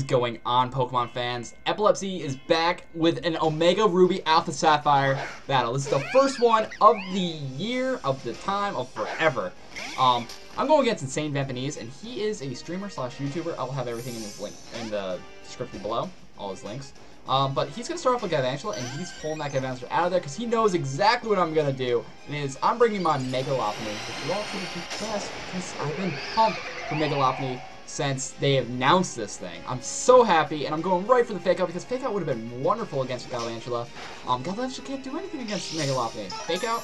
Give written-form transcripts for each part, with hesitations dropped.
is going on, Pokemon fans? Epilep Z is back with an Omega Ruby Alpha Sapphire battle. This is the first one of the year, of the time, of forever. I'm going against InsaneVampaneze, and he is a streamer slash YouTuber. I will have everything in his link in the description below, all his links. But he's going to start off with Galvantula, and he's pulling that Galvantula out of there because he knows exactly what I'm going to do. And it is, I'm bringing my Mega Lopunny, which you all should be best because I've been pumped for Mega Lopunny since they announced this thing. I'm so happy, and I'm going right for the Fake Out because Fake Out would have been wonderful against Galvantula. Galvantula can't do anything against Mega Lopunny. Fake Out,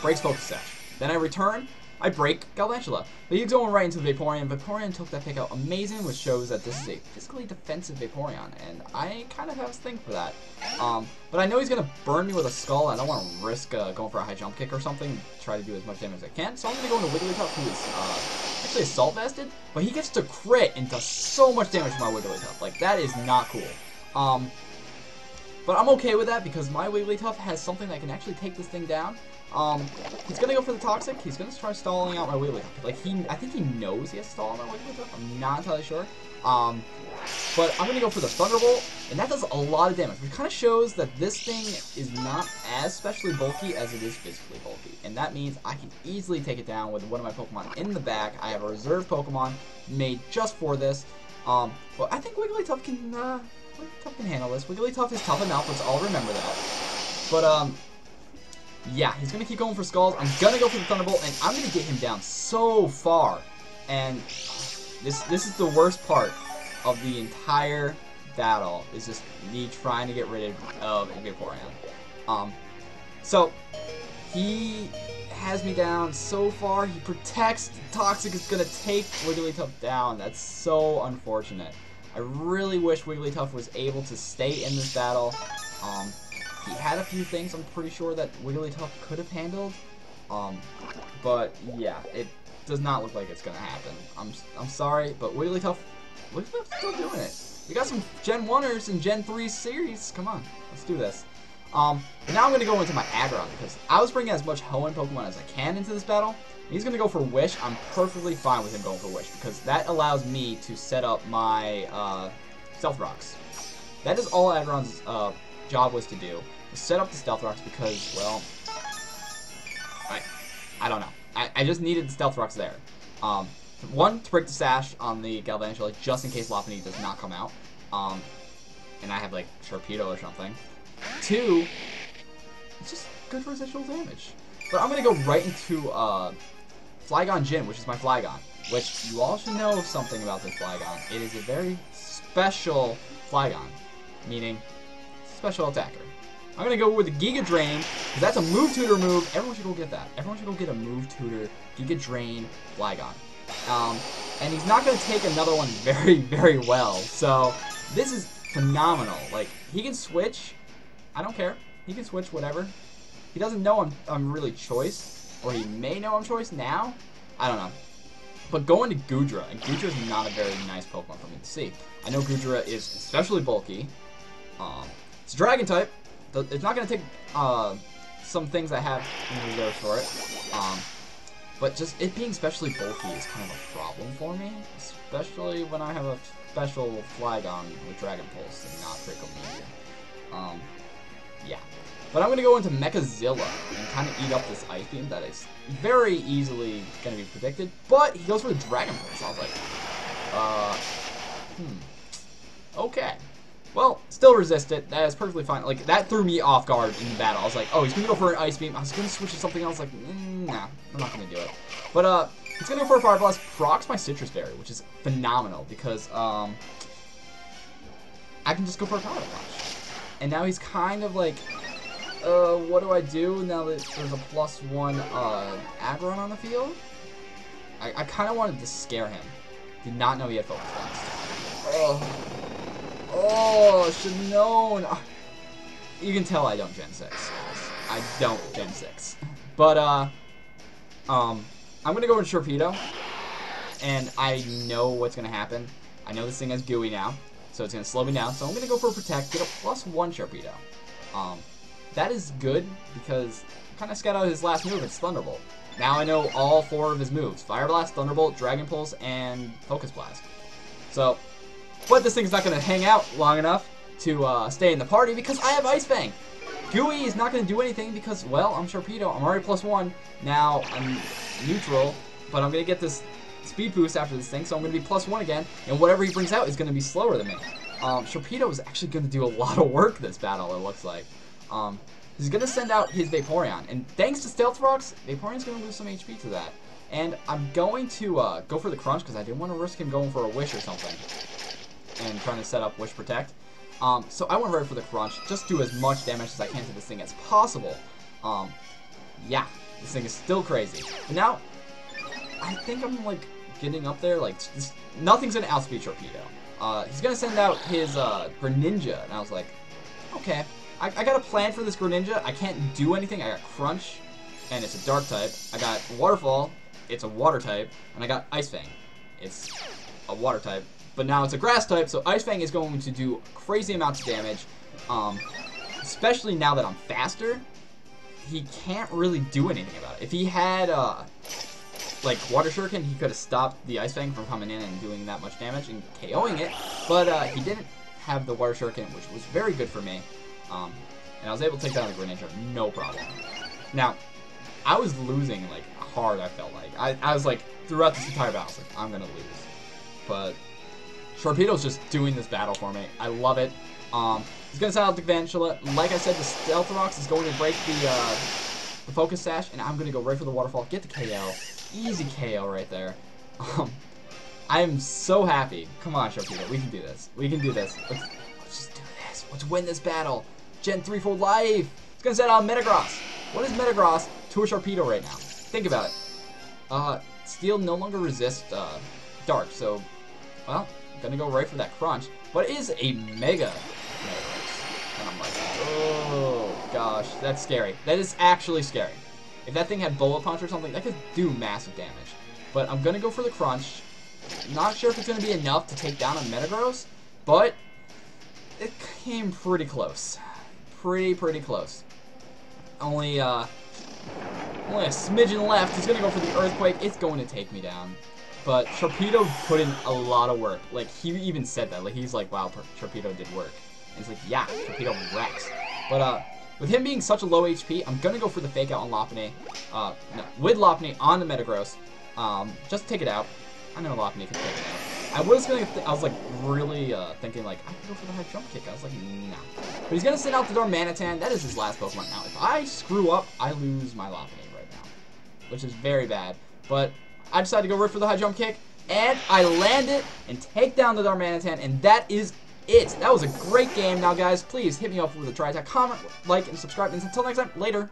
breaks Focus Sash. Then I return, I break Galvantula. But he's going right into the Vaporeon. Vaporeon took that Fake Out amazing, which shows that this is a physically defensive Vaporeon, and I kind of have a thing for that. But I know he's going to burn me with a Skull, and I don't want to risk going for a high jump kick or something, try to do as much damage as I can. So I'm going to go into Wigglytuff, who is actually Assault Vested, but he gets to crit and does so much damage to my Wigglytuff. Like, that is not cool. But I'm okay with that because my Wigglytuff has something that can actually take this thing down. He's gonna go for the Toxic. He's gonna try stalling out my Wigglytuff. Like, I think he knows he has to stall out my Wigglytuff. I'm not entirely sure. But I'm gonna go for the Thunderbolt, and that does a lot of damage, which kind of shows that this thing is not as specially bulky as it is physically bulky. And that means I can easily take it down with one of my Pokemon in the back. I have a reserve Pokemon made just for this. But I think Wigglytuff can handle this. Wigglytuff is tough enough, let's all remember that. But, yeah, he's going to keep going for Skulls. I'm going to go for the Thunderbolt, and I'm going to get him down so far. And this is the worst part of the entire battle, is just me trying to get rid of Vaporeon. So, he has me down so far. He protects. Toxic is going to take Wigglytuff down. That's so unfortunate. I really wish Wigglytuff was able to stay in this battle. He had a few things I'm pretty sure that Wigglytuff could have handled, but yeah, it does not look like it's gonna happen. I'm sorry, but Wigglytuff's still doing it. We got some Gen 1ers and Gen 3 series. Come on, let's do this. Now I'm gonna go into my Aggron because I was bringing as much Hoenn Pokemon as I can into this battle. He's gonna go for Wish. I'm perfectly fine with him going for Wish because that allows me to set up my Stealth Rocks. That is all Aggron's job was to do. Set up the Stealth Rocks because, well, I don't know. I just needed the Stealth Rocks there. One, to break the Sash on the Galvantula, just in case Lopunny does not come out. And I have, like, Sharpedo or something. Two, it's just good residual damage. But I'm going to go right into Flygon Gym, which is my Flygon. Which you all should know something about this Flygon. It is a very special Flygon, meaning special attacker. I'm going to go with the Giga Drain, because that's a Move Tutor move. Everyone should go get that. Everyone should go get a Move Tutor, Giga Drain, Flygon. And he's not going to take another one very, very well. So, this is phenomenal. Like, he can switch. I don't care. He can switch whatever. He doesn't know I'm really choice, or he may know I'm choice now. I don't know. But going to Goodra, and Goodra is not a very nice Pokemon for me to see. I know Goodra is especially bulky. It's a Dragon type. It's not going to take some things I have in reserve for it. But just it being especially bulky is kind of a problem for me. Especially when I have a special Flygon with Dragon Pulse and not Draco Meteor. Yeah. But I'm going to go into Mechazilla and kind of eat up this Ice Beam that is very easily going to be predicted. But he goes for the Dragon Pulse. I was like, okay. Well, still resist it. That is perfectly fine. Like, that threw me off guard in the battle. I was like, oh, he's going to go for an Ice Beam. I was going to switch to something else. Like, nah, I'm not going to do it. But, he's going to go for a Fire Blast. Procs my Citrus Berry, which is phenomenal because, I can just go for a Power Punch. And now he's kind of like, what do I do now that there's a +1, Aggron on the field? I kind of wanted to scare him. Did not know he had Focus Blast. Oh, should have known. You can tell I don't Gen 6. I don't Gen 6. But, I'm going to go with Sharpedo. And I know what's going to happen. I know this thing has Gooey now. So it's going to slow me down. So I'm going to go for a Protect, get a +1 Sharpedo. That is good because I kind of scout out his last move. It's Thunderbolt. Now I know all 4 of his moves. Fire Blast, Thunderbolt, Dragon Pulse, and Focus Blast. So, But this thing's not going to hang out long enough to stay in the party because I have Ice Fang. Gooey is not going to do anything because, well, I'm Sharpedo. I'm already +1. Now I'm neutral, but I'm going to get this speed boost after this thing, so I'm going to be +1 again, and whatever he brings out is going to be slower than me. Sharpedo is actually going to do a lot of work this battle, it looks like. He's going to send out his Vaporeon, and thanks to Stealth Rocks, Vaporeon's going to lose some HP to that. And I'm going to go for the Crunch because I didn't want to risk him going for a Wish or something and trying to set up Wish Protect. So I went right for the Crunch, just do as much damage as I can to this thing as possible. Yeah, this thing is still crazy. But now, I think I'm, like, getting up there. Like, nothing's going to outspeed Sharpedo. He's going to send out his Greninja, and I was like, okay. I got a plan for this Greninja. I can't do anything. I got Crunch, and it's a Dark type. I got Waterfall, it's a Water type, and I got Ice Fang. It's a Water type. But now it's a Grass type, so Ice Fang is going to do crazy amounts of damage. Especially now that I'm faster, he can't really do anything about it. If he had, like, Water Shuriken, he could have stopped the Ice Fang from coming in and doing that much damage and KOing it. But he didn't have the Water Shuriken, which was very good for me. And I was able to take down the Greninja, no problem. Now, I was losing, like, hard, I felt like. I was like, throughout this entire battle, I was like, I'm gonna lose. But Sharpedo's just doing this battle for me. I love it. He's gonna send out the Vantula. Like I said, the Stealth Rocks is going to break the Focus Sash, and I'm gonna go right for the Waterfall, get the KO. Easy KO right there. I am so happy. Come on, Sharpedo, we can do this. We can do this. Let's just do this. Let's win this battle. Gen 3-fold life. It's gonna send out Metagross. What is Metagross to a Sharpedo right now? Think about it. Steel no longer resists Dark, so, well, I'm gonna go right for that Crunch. But it is a Mega Metagross. And I'm like, oh gosh, that's scary. That is actually scary. If that thing had Bullet Punch or something, that could do massive damage. But I'm gonna go for the Crunch. Not sure if it's gonna be enough to take down a Metagross, but it came pretty close. Pretty close. Only a smidgen left. He's gonna go for the Earthquake. It's going to take me down. But Sharpedo put in a lot of work. Like, he even said that. Like, he's like, wow, Sharpedo did work. And he's like, yeah, Sharpedo wrecks. But, with him being such a low HP, I'm gonna go for the Fake Out on Lopunny. No, with Lopunny on the Metagross. Just to take it out. I know Lopunny can take it out. I was like, really, thinking, like, I could go for the high jump kick. I was like, nah. But he's gonna send out the Darmanitan. That is his last Pokemon now. If I screw up, I lose my Lopunny right now. Which is very bad. But I decided to go right for the high jump kick. And I land it and take down the Darmanitan. And that is it. That was a great game. Now, guys, please hit me up with a try attack, comment, like, and subscribe. And until next time, later.